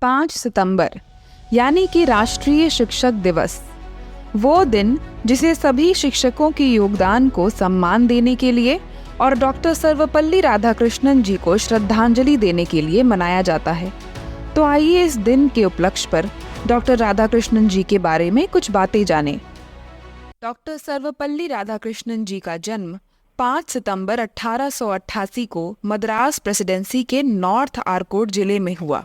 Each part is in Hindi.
5 सितंबर यानी कि राष्ट्रीय शिक्षक दिवस, वो दिन जिसे सभी शिक्षकों के योगदान को सम्मान देने के लिए और डॉक्टर सर्वपल्ली राधाकृष्णन जी को श्रद्धांजलि देने के लिए मनाया जाता है। तो आइए इस दिन के उपलक्ष्य पर डॉक्टर राधाकृष्णन जी के बारे में कुछ बातें जानें। डॉक्टर सर्वपल्ली राधाकृष्णन जी का जन्म 5 सितंबर 1888 को मद्रास प्रेसिडेंसी के नॉर्थ आरकोट जिले में हुआ।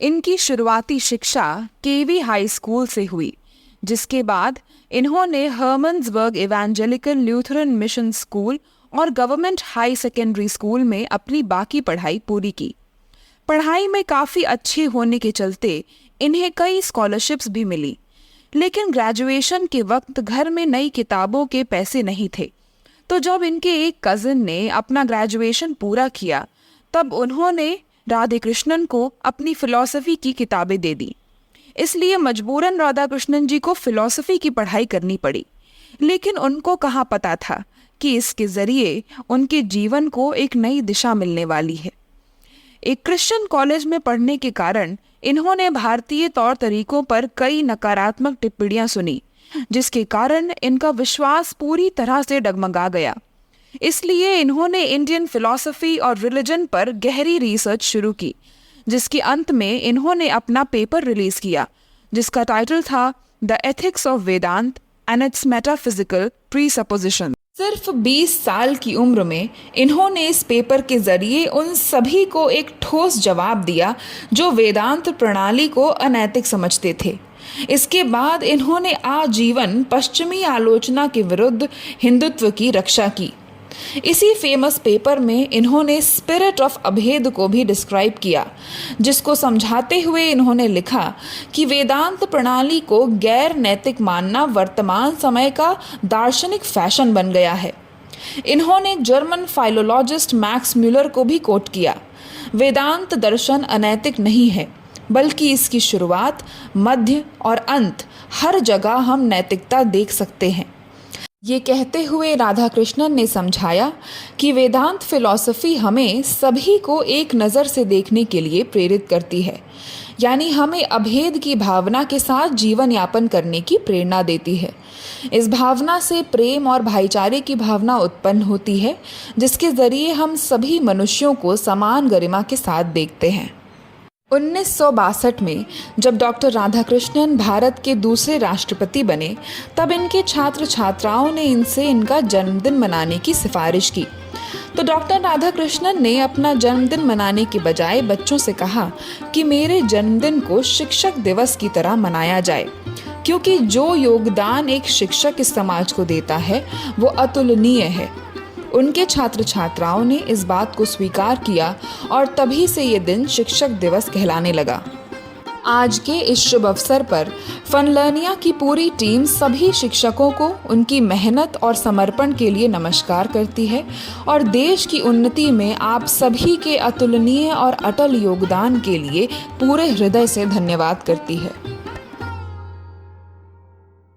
इनकी शुरुआती शिक्षा केवी हाई स्कूल से हुई, जिसके बाद इन्होंने हर्मन्सबर्ग इवेंजेलिकल ल्यूथरन मिशन स्कूल और गवर्नमेंट हाई सेकेंडरी स्कूल में अपनी बाकी पढ़ाई पूरी की। पढ़ाई में काफ़ी अच्छे होने के चलते इन्हें कई स्कॉलरशिप्स भी मिली, लेकिन ग्रेजुएशन के वक्त घर में नई किताबों के पैसे नहीं थे। तो जब इनके एक कज़न ने अपना ग्रेजुएशन पूरा किया, तब उन्होंने राधाकृष्णन को अपनी फ़िलॉसफ़ी की किताबें दे दी। इसलिए मजबूरन राधाकृष्णन जी को फ़िलॉसफ़ी की पढ़ाई करनी पड़ी, लेकिन उनको कहाँ पता था कि इसके ज़रिए उनके जीवन को एक नई दिशा मिलने वाली है। एक क्रिश्चियन कॉलेज में पढ़ने के कारण इन्होंने भारतीय तौर तरीकों पर कई नकारात्मक टिप्पणियां सुनी, जिसके कारण इनका विश्वास पूरी तरह से डगमगा गया। इसलिए इन्होंने इंडियन फिलॉसफी और रिलीजन पर गहरी रिसर्च शुरू की, जिसके अंत में इन्होंने अपना पेपर रिलीज किया, जिसका टाइटल था the ethics of Vedanta and its metaphysical presupposition. सिर्फ 20 साल की उम्र में इन्होंने इस पेपर के जरिए उन सभी को एक ठोस जवाब दिया जो वेदांत प्रणाली को अनैतिक समझते थे। इसके बाद इन्होंने आजीवन पश्चिमी आलोचना के विरुद्ध हिंदुत्व की रक्षा की। इसी फेमस पेपर में इन्होंने स्पिरिट ऑफ अभेद को भी डिस्क्राइब किया, जिसको समझाते हुए इन्होंने लिखा कि वेदांत प्रणाली को गैर नैतिक मानना वर्तमान समय का दार्शनिक फैशन बन गया है। इन्होंने जर्मन फाइलोलॉजिस्ट मैक्स म्यूलर को भी कोट किया, वेदांत दर्शन अनैतिक नहीं है, बल्कि इसकी शुरुआत, मध्य और अंत हर जगह हम नैतिकता देख सकते हैं। ये कहते हुए राधाकृष्णन ने समझाया कि वेदांत फिलॉसफी हमें सभी को एक नज़र से देखने के लिए प्रेरित करती है, यानी हमें अभेद की भावना के साथ जीवन यापन करने की प्रेरणा देती है। इस भावना से प्रेम और भाईचारे की भावना उत्पन्न होती है, जिसके ज़रिए हम सभी मनुष्यों को समान गरिमा के साथ देखते हैं। 1962 में जब डॉक्टर राधाकृष्णन भारत के दूसरे राष्ट्रपति बने, तब इनके छात्र छात्राओं ने इनसे इनका जन्मदिन मनाने की सिफारिश की। तो डॉक्टर राधाकृष्णन ने अपना जन्मदिन मनाने के बजाय बच्चों से कहा कि मेरे जन्मदिन को शिक्षक दिवस की तरह मनाया जाए, क्योंकि जो योगदान एक शिक्षक इस समाज को देता है वो अतुलनीय है। उनके छात्र छात्राओं ने इस बात को स्वीकार किया और तभी से ये दिन शिक्षक दिवस कहलाने लगा। आज के इस शुभ अवसर पर फनलर्निया की पूरी टीम सभी शिक्षकों को उनकी मेहनत और समर्पण के लिए नमस्कार करती है और देश की उन्नति में आप सभी के अतुलनीय और अटल योगदान के लिए पूरे हृदय से धन्यवाद करती है।